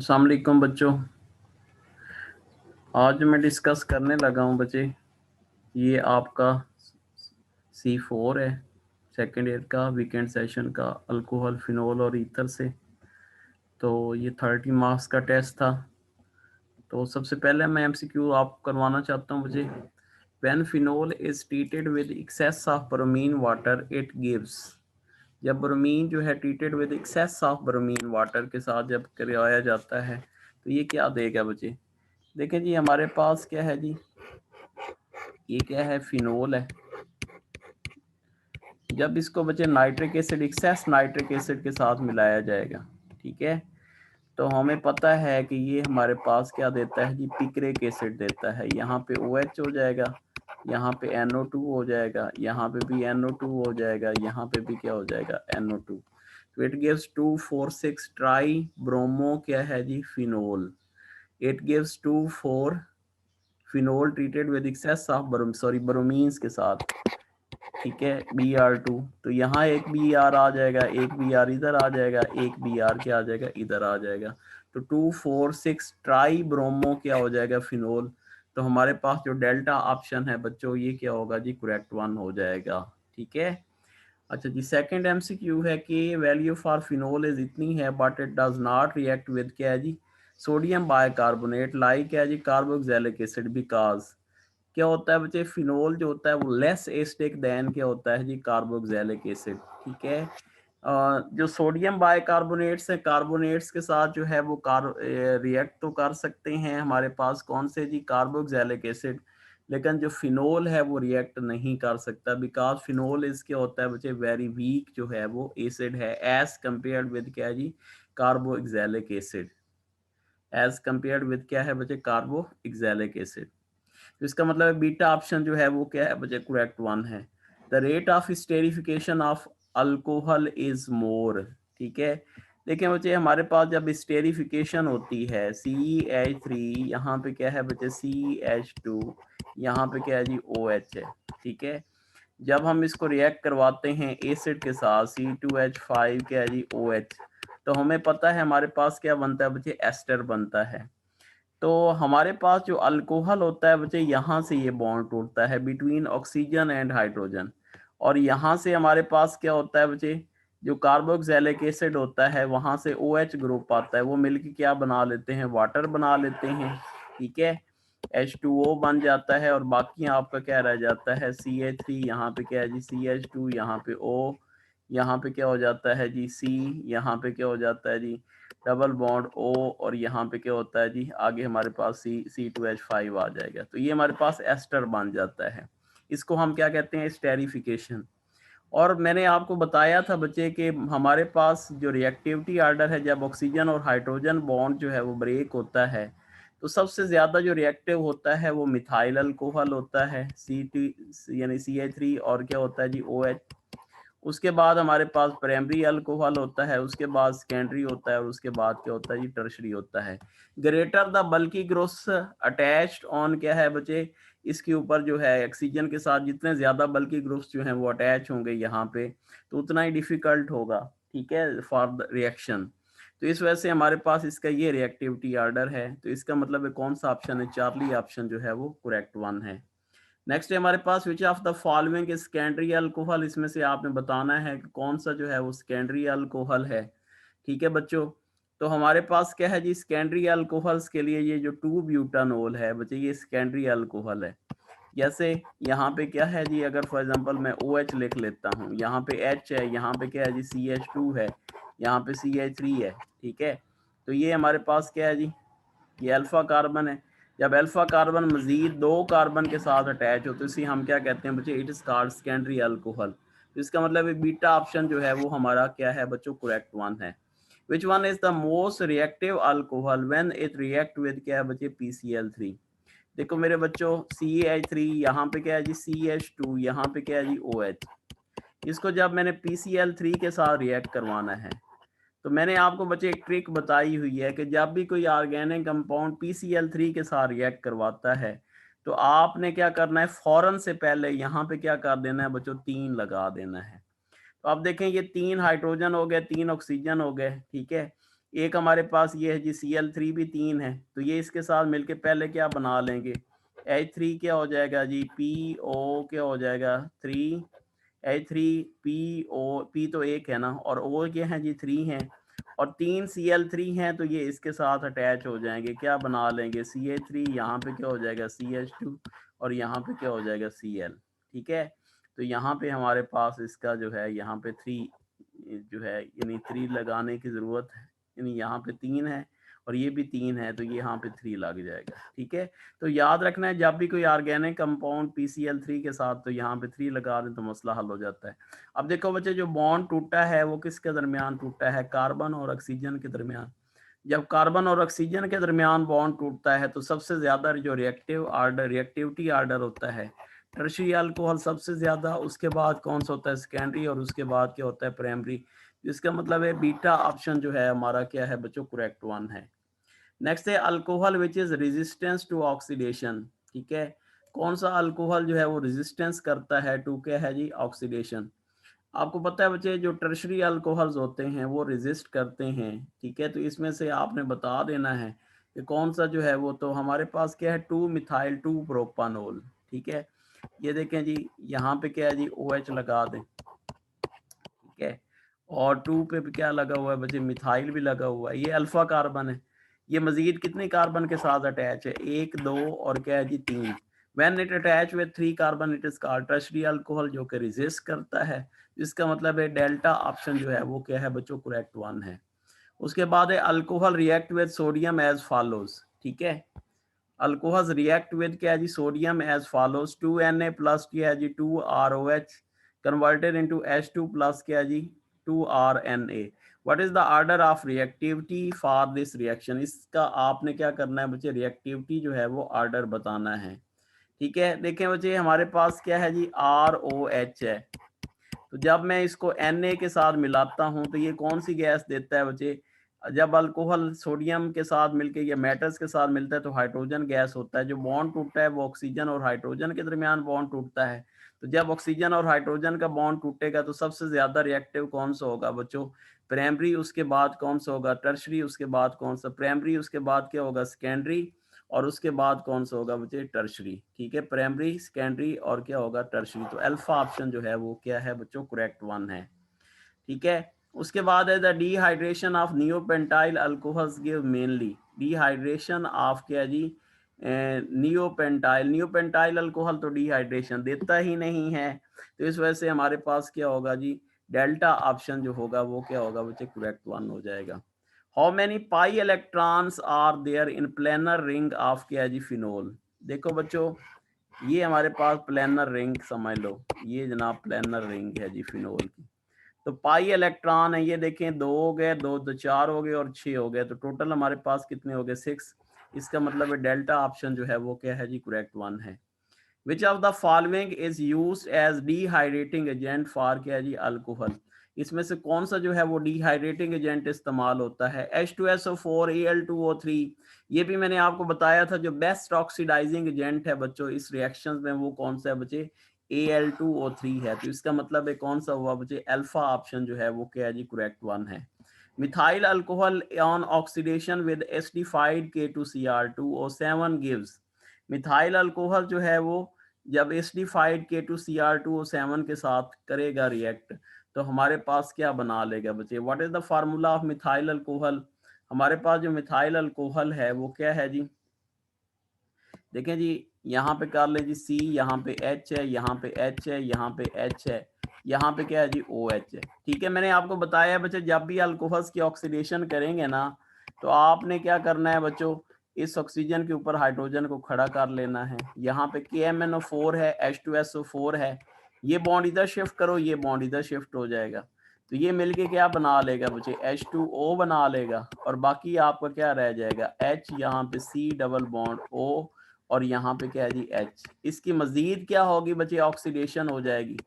अस्सलाम वालेकुम बच्चों। आज मैं डिस्कस करने लगा हूँ बच्चे, ये आपका C4 है, सेकेंड ईयर का वीकेंड सेशन का, अल्कोहल, फिनोल और ईथर से। तो ये 30 मार्क्स का टेस्ट था। तो सबसे पहले मैं MCQ आपको करवाना चाहता हूँ बच्चे। When phenol is treated with excess of bromine water it gives. जब ब्रोमीन जो है treated with excess of bromine water के साथ जब करवाया जाता है तो ये क्या देगा बच्चे। देखें जी, हमारे पास क्या है जी, ये क्या है, फिनोल है। जब इसको बच्चे nitric acid, excess nitric acid के साथ मिलाया जाएगा, ठीक है, तो हमें पता है कि ये हमारे पास क्या देता है जी, पिक्रिक एसिड देता है। यहाँ पे OH हो जाएगा, यहाँ पे NO2 हो जाएगा, यहाँ पे भी NO2 हो जाएगा, यहाँ पे भी क्या हो जाएगा, NO2। तो इट गिव्स 2,4,6 ट्राई ब्रोमो क्या है जी, phenol. It gives 2,4 phenol treated with excess of bromines के साथ, ठीक है, Br2। तो यहाँ एक Br आ जाएगा, एक Br इधर आ जाएगा, एक Br क्या आ जाएगा, इधर आ जाएगा। तो 2,4,6 ट्राई ब्रोमो क्या हो जाएगा, फिनोल। तो हमारे पास जो डेल्टा ऑप्शन है बच्चों, ये क्या होगा जी, करेक्ट वन हो जाएगा, ठीक है। अच्छा जी, सेकंड MCQ है कि वैल्यू फॉर फिनोल इज इतनी है but it does not react with क्या है जी, सोडियम बाइकार्बोनेट लाइक क्या है जी, कार्बोक्सिलिक एसिड, बिकॉज क्या होता है बच्चे, फिनोल जो होता है वो लेस एसिडिक देन क्या होता है जी, कार्बोक्सिलिक एसिड, ठीक है। जो सोडियम बाइकार्बोनेट्स है, कार्बोनेट्स के साथ जो है वो रिएक्ट तो कर सकते हैं हमारे पास कौन से जी, कार्बोक्सिलिक एसिड, लेकिन जो फिनोल है वो रिएक्ट नहीं कर सकता, बिकॉज फिनोल इज क्या होता है बच्चे, वेरी वीक जो है वो एसिड है एज कंपेयर्ड विद क्या है जी, carboxylic acid, as compared with क्या है बच्चे, कार्बोक्सिलिक एसिड। तो इसका मतलब बीटा ऑप्शन जो है वो क्या है बच्चे, करेक्ट वन है। The rate of esterification of alcohol is more, ठीक है। देखिए बच्चे, हमारे पास जब स्टेरिफिकेशन होती है CH3, यहाँ पे क्या है बच्चे, CH2, यहाँ पे क्या है जी, OH है, ठीक है। जब हम इसको रिएक्ट करवाते हैं एसिड के साथ, C2H5 क्या है जी, OH, तो हमें पता है हमारे पास क्या बनता है बच्चे, एस्टर बनता है। तो हमारे पास जो अल्कोहल होता है बच्चे, यहाँ से ये बॉन्ड टूटता है बिटवीन ऑक्सीजन एंड हाइड्रोजन, और यहाँ से हमारे पास क्या होता है बच्चे, जो कार्बोक्सिलिक एसिड होता है वहाँ से OH ग्रुप आता है, वो मिलके क्या बना लेते हैं, वाटर बना लेते हैं, ठीक है। H2O बन जाता है और बाकी आपका क्या रह जाता है, CH3, यहाँ पे क्या है जी, CH2, यहाँ पे O, यहाँ पे क्या हो जाता है जी, C, यहाँ पे क्या हो जाता है जी, डबल बॉन्ड O, और यहाँ पे क्या होता है जी, आगे हमारे पास C2H5 आ जाएगा। तो ये हमारे पास एस्टर बन जाता है, इसको हम क्या कहते हैं, स्टेरिफिकेशन। और मैंने आपको बताया था बच्चे कि हमारे पास जो रिएक्टिविटी ऑर्डर है, जब ऑक्सीजन और हाइड्रोजन बॉन्ड जो है वो ब्रेक होता है, तो सबसे ज़्यादा जो रिएक्टिव होता है वो मिथाइल अल्कोहल होता है, C2 यानी CH3, और क्या होता है जी, OH। उसके बाद हमारे पास प्राइमरी अल्कोहल होता है, उसके बाद सेकेंडरी होता है, और उसके बाद क्या होता है जी, टर्शरी होता है। Greater the bulky groups attached on क्या है बच्चे, इसके ऊपर जो है ऑक्सीजन के साथ जितने ज्यादा बल्की ग्रुप्स जो हैं वो अटैच होंगे यहाँ पे, तो उतना ही डिफिकल्ट होगा, ठीक है, फॉर द रिएक्शन। तो इस वजह से हमारे पास इसका ये रिएक्टिविटी ऑर्डर है। तो इसका मतलब है कौन सा ऑप्शन है, चार्ली ऑप्शन जो है वो करेक्ट वन है। नेक्स्ट है हमारे पास, which of the following secondary alcohol, इसमें से आपने बताना है कि कौन सा जो है वो सेकेंडरी अल्कोहल है, ठीक है बच्चों। तो हमारे पास क्या है जी, सेकेंडरी अल्कोहल्स के लिए ये जो 2-ब्यूटानोल है बच्चे, ये सेकेंडरी अल्कोहल है। जैसे यहाँ पे क्या है जी, अगर फॉर एग्जांपल मैं OH लिख लेता हूँ, यहाँ पे H है, यहाँ पे क्या है जी, CH2 है, यहाँ पे CH3 है, ठीक है। तो ये हमारे पास क्या है जी, ये अल्फा कार्बन है। जब अल्फा कार्बन मजीद 2 कार्बन के साथ अटैच हो तो इसी हम क्या कहते हैं बच्चे, it is called secondary alcohol. तो इसका मतलब है बीटा ऑप्शन जो है वो हमारा क्या है बच्चों, करेक्ट वन है। Which one is the most reactive alcohol when it react with क्या है बच्चे, PCl3। देखो मेरे बच्चों, CH3, यहाँ पे क्या है जी, CH2, यहाँ पे क्या है जी, OH। इसको जब मैंने PCl3 के साथ रिएक्ट करवाना है, तो मैंने आपको बच्चे एक ट्रिक बताई हुई है कि जब भी कोई ऑर्गेनिक कंपाउंड PCl3 के साथ रिएक्ट करवाता है, तो आपने क्या करना है, फौरन से पहले यहाँ पे क्या कर देना है बच्चों, 3 लगा देना है। तो आप देखें, ये 3 हाइड्रोजन हो गए, 3 ऑक्सीजन हो गए, ठीक है। एक हमारे पास ये है जी Cl3 भी 3 है, तो ये इसके साथ मिलके पहले क्या बना लेंगे, H3 क्या हो जाएगा जी, PO क्या हो जाएगा 3, H3PO, P तो एक है ना, और O क्या है जी 3 है, और 3 Cl3 हैं, तो ये इसके साथ अटैच हो जाएंगे, क्या बना लेंगे CH3, यहाँ पे क्या हो जाएगा CH2, और यहाँ पे क्या हो जाएगा Cl। ठीक है, तो यहाँ पे हमारे पास इसका जो है यहाँ पे 3 जो है यानी 3 लगाने की ज़रूरत है, यानी यहाँ पे 3 है और ये भी 3 है, तो ये यहाँ पे 3 लग जाएगा। ठीक है, तो याद रखना है जब भी कोई ऑर्गेनिक कंपाउंड PCl3 के साथ, तो यहाँ पे 3 लगा दें तो मसला हल हो जाता है। अब देखो बच्चे, जो बॉन्ड टूटा है वो किसके दरमियान टूटा है, कार्बन और ऑक्सीजन के दरमियान। जब कार्बन और ऑक्सीजन के दरमियान बॉन्ड टूटता है तो सबसे ज्यादा जो रिएक्टिविटी आर्डर होता है टर्शियरी अल्कोहल सबसे ज्यादा, उसके बाद कौन सा होता है सेकेंडरी, और उसके बाद क्या होता है प्राइमरी। इसका मतलब है बीटा ऑप्शन जो है हमारा क्या है बच्चों, करेक्ट वन है। नेक्स्ट है alcohol which is resistance to oxidation. ठीक है, कौन सा अल्कोहल जो है वो रेजिस्टेंस करता है टू क्या है जी, ऑक्सीडेशन। आपको पता है बच्चे, जो टर्शरी अल्कोहल्स होते हैं वो रेजिस्ट करते हैं। ठीक है, तो इसमें से आपने बता देना है कि कौन सा जो है वो, तो हमारे पास क्या है 2-मिथाइल 2-प्रोपानोल। ठीक है, ये देखें जी, यहाँ पे क्या है जी OH लगा दें। ठीक है, और 2 पे भी क्या लगा हुआ है बच्चे, मिथाइल भी लगा हुआ है, ये अल्फा कार्बन है। ये मजीद कितने कार्बन के साथ अटैच है, 1 2 और क्या है जी 3। When it attach with 3 carbon it is called tertiary alcohol, जो कि रेजिस्ट करता है। इसका मतलब है डेल्टा ऑप्शन जो है वो क्या है बच्चों, करेक्ट वन है। उसके बाद है alcohol react with sodium as follows. ठीक है, अल्कोहल्स रिएक्ट विद क्या है जी, sodium as follows, 2Na plus क्या है जी 2ROH converted into H2 plus क्या है जी 2RNA। What is the order of reactivity for this reaction. इसका आपने क्या करना है बच्चे, रिएक्टिविटी जो है वो ऑर्डर बताना है। ठीक है, देखें बच्चे, हमारे पास क्या है जी ROH है, तो जब मैं इसको Na के साथ मिलाता हूं तो ये कौन सी गैस देता है बच्चे, जब अल्कोहल सोडियम के साथ मिलके या मेटल्स के साथ मिलता है तो हाइड्रोजन गैस होता है। जो बॉन्ड टूटता है वो ऑक्सीजन और हाइड्रोजन के दरमियान बॉन्ड टूटता है। तो जब ऑक्सीजन और हाइड्रोजन का बॉन्ड टूटेगा तो सबसे ज्यादा रिएक्टिव कौन सा होगा बच्चों, प्राइमरी, उसके बाद कौन सा होगा टर्शरी, उसके बाद कौन सा प्राइमरी, उसके बाद क्या होगा सेकेंडरी, और उसके बाद कौन सा होगा बच्चे, टर्शरी। ठीक है, प्राइमरी, सेकेंडरी और क्या होगा टर्शरी। तो अल्फा ऑप्शन जो है वो क्या है बच्चों, करेक्ट वन है। ठीक है, उसके बाद है the dehydration of neopentyl alcohols give mainly, dehydration of क्या जी, नियोपेंटाइल अल्कोहल तो डिहाइड्रेशन देता ही नहीं है, तो इस वजह से हमारे पास क्या होगा जी, डेल्टा ऑप्शन जो होगा वो क्या होगा बच्चे, करेक्ट वन हो जाएगा। How many pi electrons are there in planar ring of क्या जी, फिनोल। देखो बच्चों, ये हमारे पास प्लेनर रिंग समझ लो, ये जनाब प्लेनर रिंग है जी फिनोल की। तो पाई इलेक्ट्रॉन है, ये देखें 2 हो गए, 2 तो 4 हो गए और 6 हो गए, तो टोटल हमारे पास कितने हो गए 6। इसका मतलब है डेल्टा ऑप्शन जो है वो क्या है जी, करेक्ट वन है। Which of the following is used as dehydrating agent for क्या है जी, अल्कोहल। इसमें से कौन सा जो है वो डिहाइड्रेटिंग एजेंट इस्तेमाल होता है, H2SO4 Al2O3। ये भी मैंने आपको बताया था, जो बेस्ट ऑक्सीडाइजिंग एजेंट है बच्चों इस रिएक्शन में वो कौन सा है बच्चे, Al2O3 है। तो इसका मतलब है कौन सा हुआ बच्चे, अल्फा ऑप्शन जो है वो क्या है जी, करेक्ट वन है। Methyl alcohol on oxidation with acidified K2Cr2O7 gives. Methyl alcohol जो है वो जब एसिडिफाइड K2Cr2O7 के साथ करेगा रिएक्ट, तो हमारे पास क्या बना लेगा बच्चे, what is the formula of methyl alcohol. हमारे पास जो मिथाइल अल्कोहल है वो क्या है जी, देखें जी, यहाँ पे कर ले जी C, यहाँ पे H है, यहाँ पे H है, यहाँ पे H है, यहाँ पे क्या है जी OH है। ठीक है, मैंने आपको बताया बच्चे, जब भी अल्कोहल्स की ऑक्सीडेशन करेंगे ना, तो आपने क्या करना है बच्चों, इस ऑक्सीजन के ऊपर हाइड्रोजन को खड़ा कर लेना है। यहाँ पे KMnO4 है, H2SO4 है, ये बॉन्ड इधर शिफ्ट करो, ये बॉन्ड इधर शिफ्ट हो जाएगा, तो ये मिलके क्या बना लेगा बच्चे, H2O बना लेगा, और बाकी आपका क्या रह जाएगा H, यहाँ पे C डबल बॉन्ड O, और यहाँ पे क्या है जी H। इसकी मजीद क्या होगी बच्चे, ऑक्सीडेशन हो जाएगी।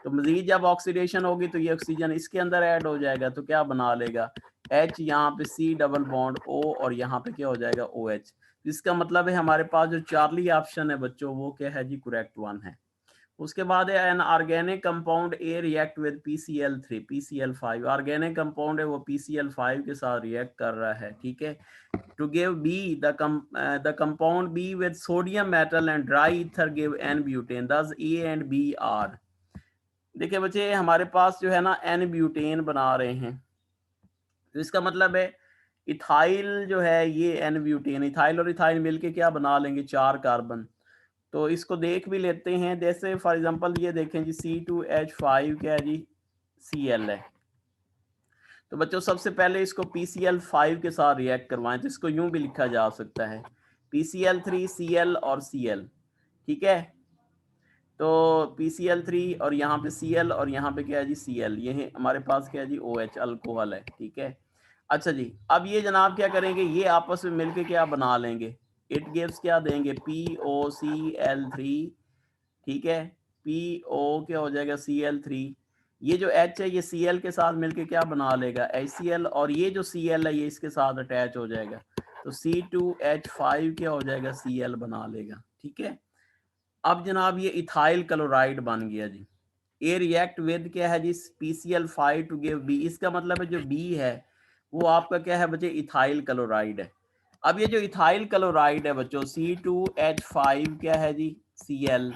तो मजीद जब ऑक्सीडेशन होगी तो ये ऑक्सीजन इसके अंदर ऐड हो जाएगा, तो क्या बना लेगा H, यहाँ पे C डबल बॉन्ड O, और यहाँ पे क्या हो जाएगा OH। इसका मतलब है हमारे पास जो चार्ली ऑप्शन है बच्चों वो क्या है जी, करेक्ट वन है। उसके बाद है an organic compound A react with PCl3 PCl5, organic compound है वो PCl5 के साथ रिएक्ट कर रहा है, ठीक है। To give B, the compound B with sodium metal and dry ether give N-butane. Thus A and B are. देखिए बच्चे हमारे पास जो है ना N-butane बना रहे हैं, तो इसका मतलब है इथाइल जो है ये N-butane, इथाइल और इथाइल मिलके क्या बना लेंगे, 4 कार्बन। तो इसको देख भी लेते हैं, जैसे फॉर एग्जांपल ये देखें जी C2H5 क्या है जी, Cl है। तो बच्चों सबसे पहले इसको PCl5 के साथ रिएक्ट करवाएं, तो इसको यूं भी लिखा जा सकता है PCl3 Cl और Cl, ठीक है। तो PCl3 और यहाँ पे Cl और यहाँ पे क्या है जी Cl, ये हमारे पास क्या है जी OH अल्कोहल है, ठीक है। अच्छा जी, अब ये जनाब क्या करेंगे, ये आपस में मिलके क्या बना लेंगे, इट गिव्स क्या देंगे POCl3, ठीक है। PO क्या हो जाएगा Cl3, ये जो H है ये Cl के साथ मिलके क्या बना लेगा HCl, और ये जो Cl है ये इसके साथ अटैच हो जाएगा, तो C2H5 क्या हो जाएगा Cl बना लेगा, ठीक है। अब जनाब ये इथाइल क्लोराइड बन गया जी। ए रिएक्ट विद क्या है जी PCl5 टू गिव B, इसका मतलब है जो B है वो आपका क्या है बच्चे इथाइल क्लोराइड है। अब ये जो इथाइल क्लोराइड है बच्चों C2H5 क्या है जी Cl,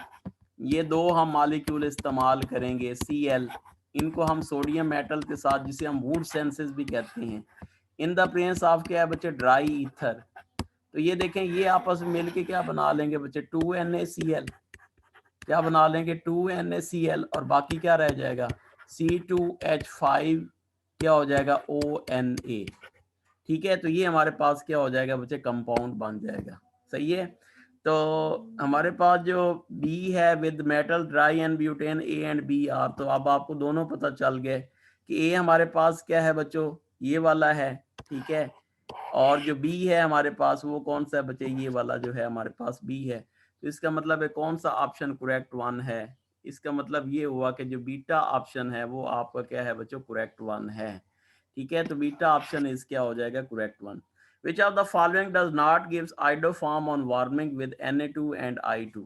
ये दो हम मॉलिक्यूल इस्तेमाल करेंगे Cl, इनको हम सोडियम मेटल के साथ जिसे हम वुड सेंसेस भी कहते हैं, इन द प्रेजेंस ऑफ क्या है बच्चे ड्राई ईथर, तो ये देखें ये आपस में मिलके क्या बना लेंगे बच्चे 2NaCl, क्या बना लेंगे 2NaCl, और बाकी क्या रह जाएगा C2H5 क्या हो जाएगा ONa, ठीक है। तो ये हमारे पास क्या हो जाएगा बच्चे कंपाउंड बन जाएगा, सही है। तो हमारे पास जो B है with metal dry and butane A and B are, तो अब आपको दोनों पता चल गए कि A हमारे पास क्या है बच्चों ये वाला है, ठीक है, और जो B है हमारे पास वो कौन सा है बच्चे, ये वाला जो है हमारे पास B है। तो इसका मतलब है कौन सा ऑप्शन करेक्ट वन है, इसका मतलब ये हुआ कि जो बीटा ऑप्शन है वो आपका क्या है बच्चों करेक्ट वन है, ठीक है। तो बीटा ऑप्शन इस क्या हो जाएगा correct one. Which of the following does not gives iodoform on warming with Na2 and I2?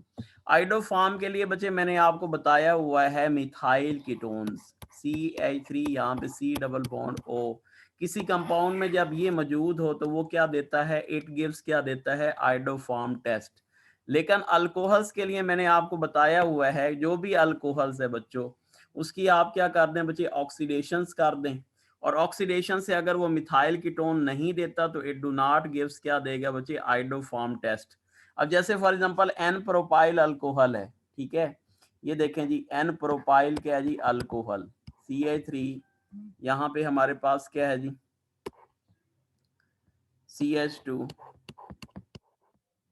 iodoform के लिए बच्चे मैंने आपको बताया हुआ है मिथाइल कीटोन्स CH3, यहाँ पे C डबल बॉन्ड O, किसी कंपाउंड में जब ये मौजूद हो तो वो क्या देता है, इट गिव्स क्या देता है iodoform टेस्ट। लेकिन अल्कोहल्स के लिए मैंने आपको बताया हुआ है जो भी अल्कोहल्स है बच्चों उसकी आप क्या कर दें बच्चे ऑक्सीडेशंस कर दें, और ऑक्सीडेशन से अगर वो मिथाइल कीटोन नहीं देता तो इट डू नॉट गिव्स क्या देगा बच्चे iodoform टेस्ट। अब जैसे for example N propyl alcohol है, ठीक है, ये देखें जी N प्रोपाइल क्या है जी अल्कोहल CH3, यहाँ पे हमारे पास क्या है जी CH2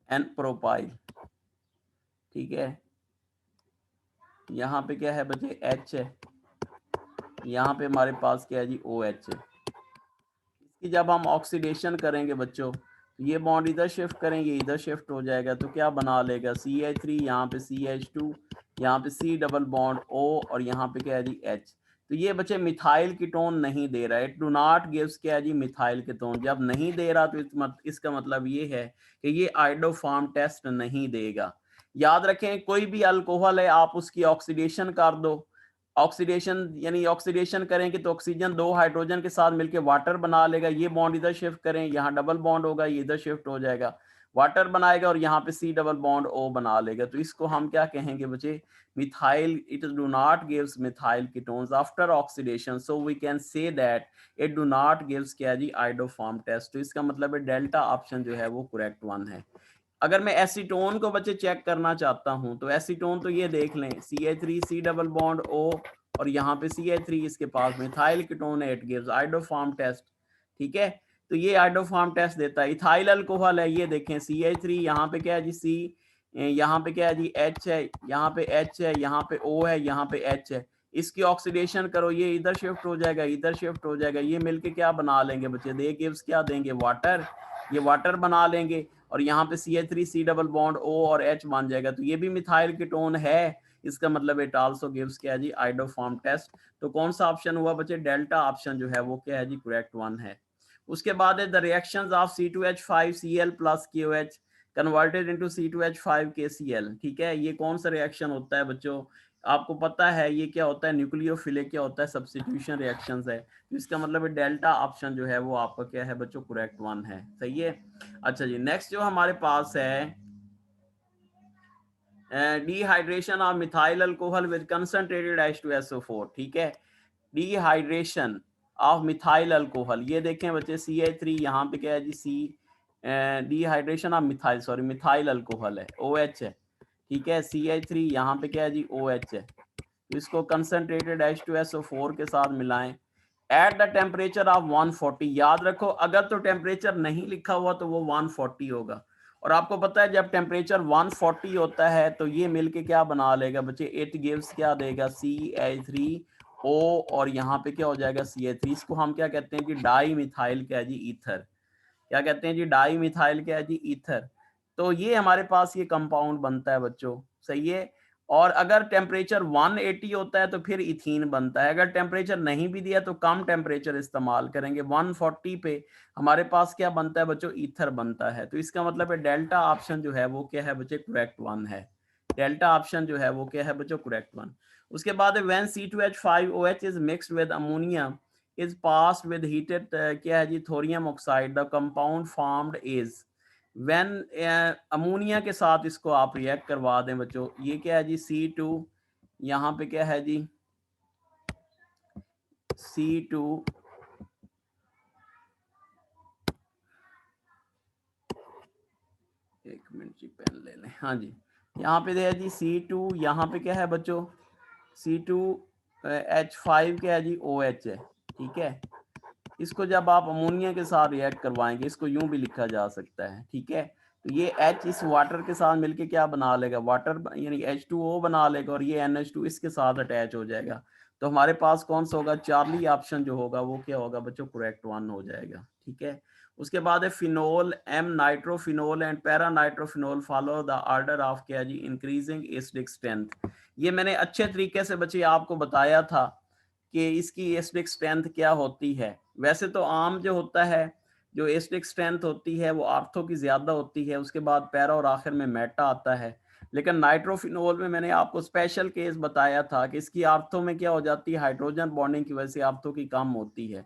N प्रोपाइल, ठीक है, यहाँ पे क्या है बच्चे H है, यहाँ पे हमारे पास क्या है जी OH है। इसकी जब हम ऑक्सीडेशन करेंगे बच्चों तो ये बॉन्ड इधर शिफ्ट करेंगे, इधर शिफ्ट हो जाएगा, तो क्या बना लेगा CH3, यहाँ पे CH2, यहाँ पे C डबल बॉन्ड O, और यहाँ पे क्या है जी H। तो ये बच्चे मिथाइल कीटोन नहीं दे रहा है, इट डू नॉट गिव्स क्या है जी मिथाइल कीटोन, जब नहीं दे रहा तो इसका मतलब ये है कि ये iodoform टेस्ट नहीं देगा। याद रखें कोई भी अल्कोहल है आप उसकी ऑक्सीडेशन कर दो, ऑक्सीडेशन यानी ऑक्सीडेशन करेंगे तो ऑक्सीजन 2 हाइड्रोजन के साथ मिलकर वाटर बना लेगा, ये बॉन्ड इधर शिफ्ट करें यहाँ डबल बॉन्ड होगा, ये इधर शिफ्ट हो जाएगा, वाटर बनाएगा और यहाँ पे C डबल बॉन्ड O बना लेगा, तो इसको हम क्या कहेंगे बच्चे methyl, it do not gives methyl ketones after oxidation, so we can say that it do not gives क्या जी iodoform टेस्ट। तो इसका मतलब है डेल्टा ऑप्शन जो है वो करेक्ट वन है। अगर मैं एसीटोन को बच्चे चेक करना चाहता हूं तो एसीटोन तो ये देख लें CH3 C double bond O, और यहाँ पे CH3 इसके पास मिथाइल कीटोन है, इट गिव्स iodoform टेस्ट, ठीक है। तो ये iodoform टेस्ट देता है। इथाइल अल्कोहल है, ये देखें CH3, यहाँ पे क्या है जी C, यहाँ पे क्या है जी H है, यहाँ पे H है, यहाँ पे O है, यहाँ पे H है, इसकी ऑक्सीडेशन करो ये इधर शिफ्ट हो जाएगा, इधर शिफ्ट हो जाएगा, ये मिलके क्या बना लेंगे बच्चे, दे गिव्स क्या देंगे वाटर, ये वाटर बना लेंगे, और यहाँ पे CH3 C double bond O और H बन जाएगा, तो ये भी मिथाइल कीटोन है, इसका मतलब इट आल्सो गिव्स क्या है जी iodoform टेस्ट। तो कौन सा ऑप्शन हुआ बच्चे, डेल्टा ऑप्शन जो है वो क्या है जी करेक्ट वन है। उसके बाद है the reactions of C2H5Cl plus KOH converted into C2H5 KCl, ठीक है। ये कौन सा रिएक्शन होता है बच्चों, आपको पता है ये क्या होता है, न्यूक्लियोफिलिक क्या होता है, सब्स्टिट्यूशन रिएक्शंस है। तो इसका मतलब है डेल्टा ऑप्शन जो है वो आपका क्या है बच्चों, करेक्ट वन है, सही है। अच्छा जी, नेक्स्ट जो हमारे पास है dehydration of methyl alcohol with concentrated H2SO4, ठीक है। डिहाइड्रेशन ऑफ मिथाइल अल्कोहल, ये देखें बच्चे CH3 यहाँ पे क्या है जी, C dehydration of methyl, sorry methyl alcohol है, OH है, ठीक है। CH3 यहाँ पे क्या है जी, OH है। तो इसको कंसंट्रेटेड H2SO4 के साथ मिलाएं एट द टेम्परेचर ऑफ 140। याद रखो अगर तो टेम्परेचर नहीं लिखा हुआ तो वो 140 होगा, और आपको पता है जब टेम्परेचर 140 होता है तो ये मिलके क्या बना लेगा बच्चे, इट गिव्स क्या देगा, CH3O, और यहाँ पे क्या हो जाएगा CH3। इसको हम क्या कहते हैं कि डाई मिथाइल क्या है जी, ईथर। क्या कहते हैं जी, डाई मिथाइल क्या है जी, ईथर। तो ये हमारे पास ये कंपाउंड बनता है बच्चों, सही है। और अगर टेम्परेचर 180 होता है तो फिर इथीन बनता है। अगर टेम्परेचर नहीं भी दिया तो कम टेम्परेचर इस्तेमाल करेंगे, 140 पे हमारे पास क्या बनता है बच्चों, ईथर बनता है। तो इसका मतलब है डेल्टा ऑप्शन जो है वो क्या है बच्चे, करेक्ट वन है। डेल्टा ऑप्शन जो है वो क्या है बच्चों, करेक्ट वन। उसके बाद when C2H5OH is mixed with ammonia is passed with heated क्या है जी, thorium oxide, the compound formed is, when ammonia के साथ इसको आप रिएक्ट करवा दें बच्चों, ये क्या है जी, C2, यहाँ पे क्या है जी, C2, एक मिनट जी पेन ले लें, हाँ जी, यहाँ पे है जी C2, यहाँ पे क्या है बच्चों, C2H5 क्या है जी, OH है, ठीक है। इसको जब आप अमोनिया के साथ रिएक्ट करवाएंगे, इसको यूं भी लिखा जा सकता है, ठीक है। तो ये H इस वाटर के साथ मिलके क्या बना लेगा, वाटर यानी H2O बना लेगा, और ये NH2 इसके साथ अटैच हो जाएगा। तो हमारे पास कौन सा होगा, चार्ली ऑप्शन जो होगा वो क्या होगा बच्चों, करेक्ट वन हो जाएगा, ठीक है। उसके बाद है phenol, M nitrophenol and para nitrophenol follow the order of क्या जी, इंक्रीजिंग एसिडिक स्ट्रेंथ। ये मैंने अच्छे तरीके से बच्चे आपको बताया था कि इसकी एसिडिक स्ट्रेंथ क्या होती है। वैसे तो आम जो होता है, जो एसिडिक स्ट्रेंथ होती है वो आर्थो की ज़्यादा होती है, उसके बाद पैरा और आखिर में मेटा आता है। लेकिन नाइट्रोफिनोल में मैंने आपको स्पेशल केस बताया था कि इसकी आर्थो में क्या हो जाती है, हाइड्रोजन बॉन्डिंग की वजह से आर्थो की कम होती है।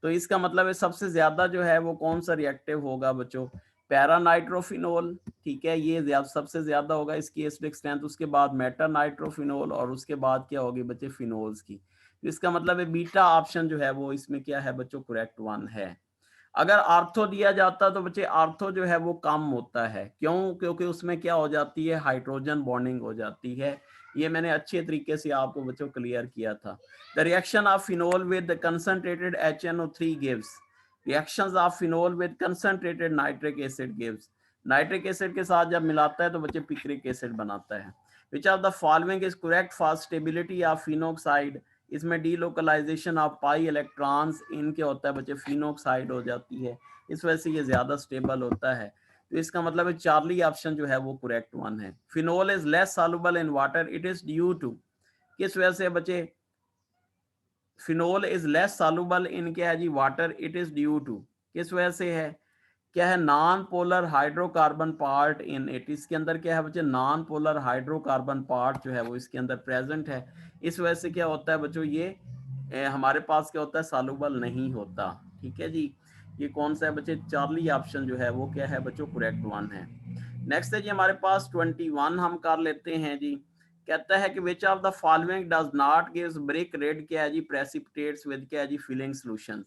तो इसका मतलब है सबसे ज़्यादा जो है वो कौन सा रिएक्टिव होगा बच्चों, पैरा नाइट्रोफिनोल, ठीक है। ये सबसे ज़्यादा होगा इसकी एसिडिक स्ट्रेंथ, उसके बाद मेटा नाइट्रोफिनोल, और उसके बाद क्या होगी बच्चे, फिनोल्स की। इसका मतलब है बीटा ऑप्शन जो है वो इसमें क्या है बच्चों, करेक्ट वन है। अगर आर्थो दिया जाता तो बच्चे आर्थो जो है वो कम होता है, क्यों, क्योंकि उसमें क्या हो जाती है, हाइड्रोजन बॉन्डिंग हो जाती है। ये मैंने अच्छे तरीके से आपको बच्चों क्लियर किया था। The reaction of phenol with concentrated HNO3 gives, reactions of phenol with concentrated nitric acid gives, nitric acid के साथ जब मिलाता है तो बच्चे पिक्रिक एसिड बनाता है। Which of the following is correct for stability of phenoxide, इसमें डीलोकलाइजेशन ऑफ पाई इलेक्ट्रॉन्स इनके होता है बच्चे, फिनोक्साइड हो जाती है, इस वजह से ये ज्यादा स्टेबल होता है। तो इसका मतलब है चार्ली ऑप्शन जो है वो करेक्ट वन है। Phenol is less soluble in water, it is due to, किस वजह से बच्चे, phenol is less soluble in क्या है जी, water, it is due to, किस वजह से है, क्या है, non polar hydrocarbon part in it, इसके अंदर क्या है बच्चे, नॉन पोलर हाइड्रोकार्बन पार्ट जो है वो इसके अंदर प्रेजेंट है। इस वजह से क्या होता है बच्चों, ये हमारे पास क्या होता है, सॉल्युबल नहीं होता, ठीक है जी। ये कौन सा है बच्चे, चार्ली ऑप्शन जो है वो क्या है बच्चों, करेक्ट वन है। नेक्स्ट है जी हमारे पास 21 हम कर लेते हैं जी। कहता है कि विच of the following does not gives brick red क्या है जी, प्रेसिपिटेट्स विद क्या है जी, फिलिंग सॉल्यूशंस।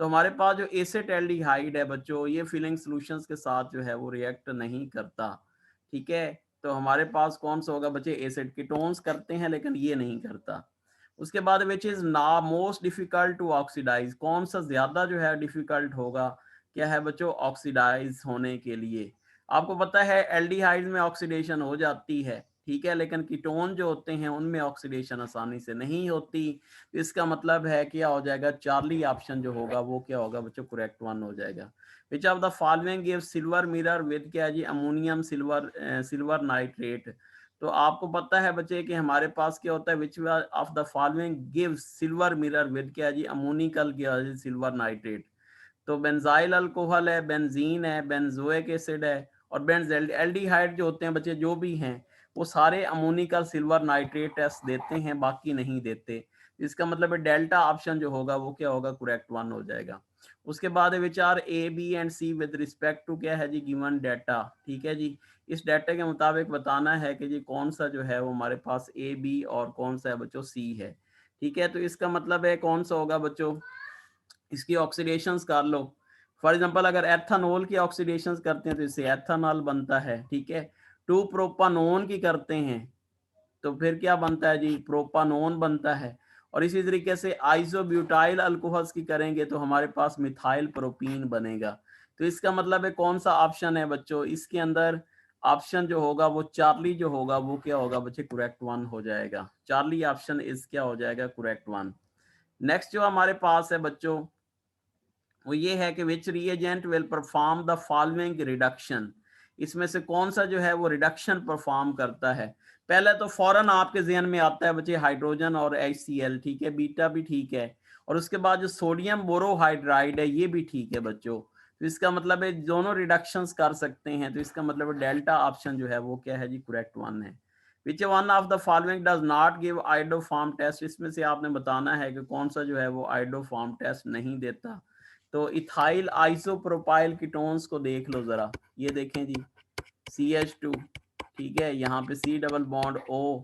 तो हमारे पास जो एसेटल्डिहाइड है बच्चों, ये फिलिंग सॉल्यूशंस के साथ जो है वो रिएक्ट नहीं करता, ठीक है। तो हमारे पास कौन सा होगा बच्चे, एसिड, कीटोन्स करते हैं लेकिन ये नहीं करता। उसके बाद विच इज ना मोस्ट डिफिकल्ट टू ऑक्सीडाइज, कौन सा ज्यादा जो है डिफिकल्ट होगा, क्या है बच्चों, ऑक्सीडाइज होने के लिए। आपको पता है एल्डिहाइड में ऑक्सीडेशन हो जाती है, ठीक है, लेकिन कीटोन जो होते हैं उनमें ऑक्सीडेशन आसानी से नहीं होती। तो इसका मतलब है क्या हो जाएगा, चार्ली ऑप्शन जो होगा वो क्या होगा बच्चों, करेक्ट वन हो जाएगा। विच of the following give silver mirror with क्या है जी, अमोनियम सिल्वर नाइट्रेट। तो आपको पता है बच्चे कि हमारे पास क्या होता है, which of the following give silver mirror with क्या है जी, अमोनिकल क्या सिल्वर नाइट्रेट। तो बेंजाइल अल्कोहल है, बेंजीन है, बेंजोइक एसिड है, और बेंजील एल्डिहाइड जो होते हैं बच्चे जो भी हैं वो सारे अमोनिकल सिल्वर नाइट्रेट टेस्ट देते हैं, बाकी नहीं देते। इसका मतलब है डेल्टा ऑप्शन जो होगा वो क्या होगा, करेक्ट वन हो जाएगा। उसके बाद विचार A B and C with respect to क्या है जी, गिवन डाटा। ठीक है जी, इस डाटा के मुताबिक बताना है कि जी कौन सा जो है वो हमारे पास ए बी और कौन सा है बच्चों सी है। ठीक है, तो इसका मतलब है कौन सा होगा बच्चों, इसकी ऑक्सीडेशंस कर लो। फॉर एग्जांपल अगर एथेनॉल की ऑक्सीडेशंस करते हैं तो इससे एथेनॉल बनता है। ठीक है, 2 प्रोपानोन की करते हैं तो फिर क्या बनता है जी, प्रोपानोन बनता है। और इसी तरीके से आइसोब्यूटाइल अल्कोहल्स की करेंगे तो हमारे पास मिथाइल प्रोपीन बनेगा। तो इसका मतलब है कौन सा ऑप्शन है बच्चों, इसके अंदर ऑप्शन जो होगा वो चार्ली जो होगा वो क्या होगा बच्चे, करेक्ट वन हो जाएगा। चार्ली ऑप्शन इस क्या हो जाएगा, करेक्ट वन। नेक्स्ट जो हमारे पास है बच्चों वो ये है कि which reagent will perform the following reduction, इसमें से कौन सा जो है वो रिडक्शन परफॉर्म करता है। पहले तो फौरन आपके ज़हन में आता है बच्चे हाइड्रोजन और HCl, ठीक है, बीटा भी ठीक है। और उसके बाद जो सोडियम बोरोहाइड्राइड है ये भी ठीक है बच्चों। तो इसका मतलब है दोनों रिडक्शंस कर सकते हैं, तो इसका मतलब है डेल्टा ऑप्शन जो है वो क्या है जी, करेक्ट वन है। Which one of the following does not give iodoform test, इसमें से आपने बताना है कि कौन सा जो है वो आइडोफॉर्म टेस्ट नहीं देता। तो इथाइल आइसोप्रोपाइल कीटोन्स को देख लो जरा, ये देखें जी CH2, ठीक है, यहाँ पे C डबल बॉन्ड O,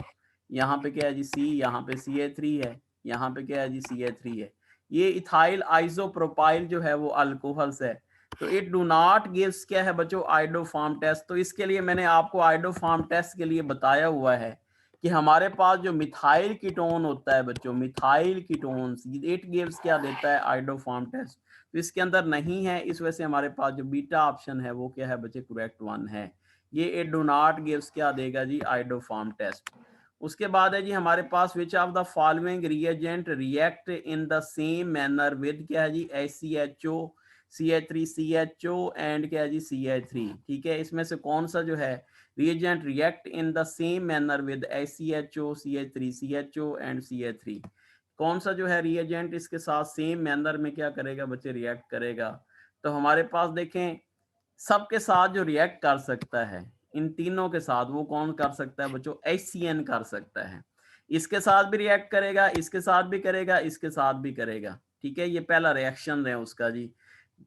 यहाँ पे क्या है जी C, यहाँ पे CH3 है, यहाँ पे क्या है जी CH3 है। ये इथाइल आइसोप्रोपाइल जो है वो अल्कोहल्स है। तो इट डू नॉट गिव्स क्या है बच्चों, आइडोफॉर्म टेस्ट। तो इसके लिए मैंने आपको आइडोफॉर्म टेस्ट के लिए बताया हुआ है कि हमारे पास जो मिथाइल कीटोन होता है बच्चों, मिथाइल कीटोन्स, इट गिव्स क्या देता है, आइडोफॉर्म टेस्ट। तो इसके अंदर नहीं है, इस वजह से हमारे पास जो बीटा ऑप्शन है वो क्या है बच्चे, करेक्ट वन है। ये इट डू नॉट गिव्स क्या देगा जी, आइडोफॉर्म टेस्ट। उसके बाद है जी हमारे पास which of the following reagent react in the same manner with क्या है जी, HCHO, CH3CHO एंड क्या है जी CH3। ठीक है, इसमें से कौन सा जो है reagent react in the same manner with HCHO, CH3CHO and CH3, कौन सा जो है reagent इसके साथ सेम मैनर में क्या करेगा बच्चे, रिएक्ट करेगा। तो हमारे पास देखें सबके साथ जो रिएक्ट कर सकता है, इन तीनों के साथ वो कौन कर सकता है बच्चों, HCN कर सकता है। इसके साथ भी रिएक्ट करेगा, इसके साथ भी करेगा, इसके साथ भी करेगा। ठीक है, ये पहला रिएक्शन है उसका जी।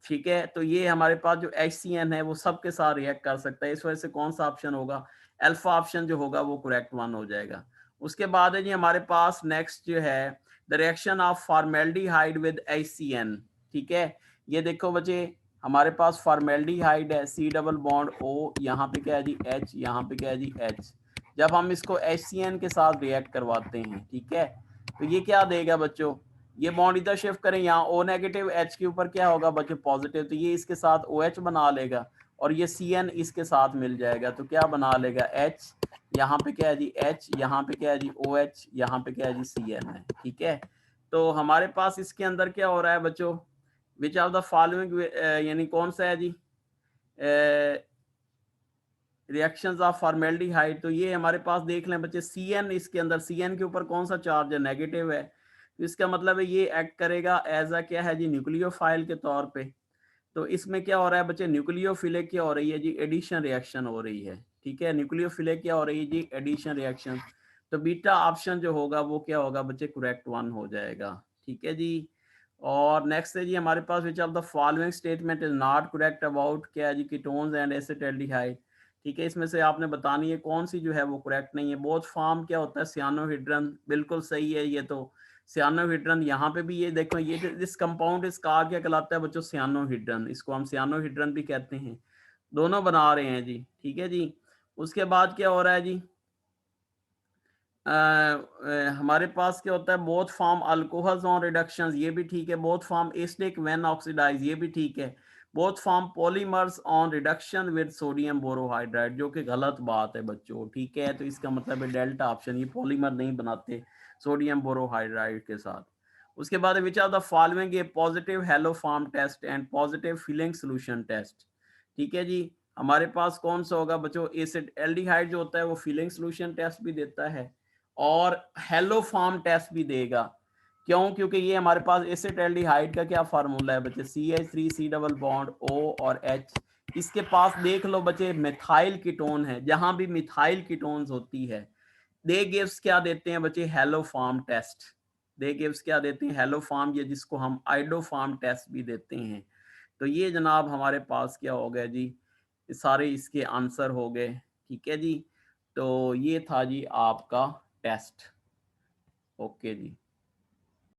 ठीक है, तो ये हमारे पास जो HCN है वो सबके साथ रिएक्ट कर सकता है, इस वजह से कौन सा ऑप्शन होगा, अल्फा ऑप्शन जो होगा वो करेक्ट वन हो जाएगा। उसके बाद है जी हमारे पास नेक्स्ट जो है the reaction of formaldehyde with HCN। ठीक है, ये देखो बच्चे हमारे पास फॉर्मेल्डिहाइड है, C डबल बॉन्ड O, यहाँ पे क्या है जी H, यहाँ पे क्या है जी H। जब हम इसको HCN के साथ रिएक्ट करवाते हैं, ठीक है, तो ये क्या देगा बच्चों, ये बॉन्ड इधर शिफ्ट करें, यहाँ O नेगेटिव H के ऊपर क्या होगा बच्चों, पॉजिटिव, तो ये इसके साथ OH बना लेगा और ये CN इसके साथ मिल जाएगा, तो क्या बना लेगा H, यहाँ पे क्या है जी H, यहाँ पे क्या है जी OH, यहाँ पे क्या है जी CN है। ठीक है, तो हमारे पास इसके अंदर क्या हो रहा है बच्चों, विच ऑफ द फॉलोइंग, यानी कौन सा है जी रिएक्शंस ऑफ फॉर्मेल्डिहाइड। तो ये हमारे पास देख लें बच्चे CN, इसके अंदर CN के ऊपर कौन सा चार्ज है, नेगेटिव है। तो इसका मतलब है ये एक्ट करेगा एज अ क्या है जी, न्यूक्लियोफाइल के तौर पे। तो इसमें क्या हो रहा है बच्चे, न्यूक्लियोफिलिक क्या हो रही है जी, एडिशन रिएक्शन हो रही है। ठीक है, न्यूक्लियोफिलिक क्या हो रही है जी, एडिशन रिएक्शन। तो बीटा ऑप्शन जो होगा वो क्या होगा बच्चे, करेक्ट वन हो जाएगा। ठीक है जी, और नेक्स्ट है जी हमारे पास which of the following statement is not correct about क्या है जी, कीटोन्स एंड एसिटाल्डिहाइड। ठीक है, इसमें से आपने बतानी है कौन सी जो है वो करेक्ट नहीं है। बोथ फॉर्म क्या होता है, सियानोहिड्रन, बिल्कुल सही है ये तो, सियानोहिड्रन। यहाँ पे भी ये देखो, ये दिस कंपाउंड इसका क्या कहलाता है बच्चों, सियानोहिड्रन, इसको हम सियानोहिड्रन भी कहते हैं। दोनों बना रहे हैं जी। ठीक है जी, उसके बाद क्या हो रहा है जी, हमारे पास क्या होता है, both form alcohols on reductions, ये भी ठीक है। Both form acidic when oxidize, ये भी ठीक है। Both form polymers on reduction with sodium borohydride, जो कि गलत बात है बच्चों। ठीक है, तो इसका मतलब है डेल्टा ऑप्शन, ये पॉलीमर नहीं बनाते सोडियम बोरोहाइड्राइड के साथ। उसके बाद which are the following a positive haloform test and positive Fehling solution test. ठीक है जी, हमारे पास कौन सा होगा बच्चों, एसिड एल्डिहाइड जो होता है वो फिलिंग सोल्यूशन टेस्ट भी देता है और हेलो फॉर्म टेस्ट भी देगा। क्यों, क्योंकि ये हमारे पास एसिटाल्डिहाइड का क्या फार्मूला है बच्चे, CH3 C double bond O और H, इसके पास देख लो बच्चे मिथाइल कीटोन है, जहां भी मिथाइल कीटोन्स होती है दे गिव्स क्या देते हैं बच्चे, हेलो फार्म टेस्ट। दे गिव्स क्या देते हैं, हेलो फार्म, ये जिसको हम आइडो फार्म टेस्ट भी देते हैं। तो ये जनाब हमारे पास क्या हो गया जी, सारे इसके आंसर हो गए। ठीक है जी, तो ये था जी आपका टेस्ट। ओके जी।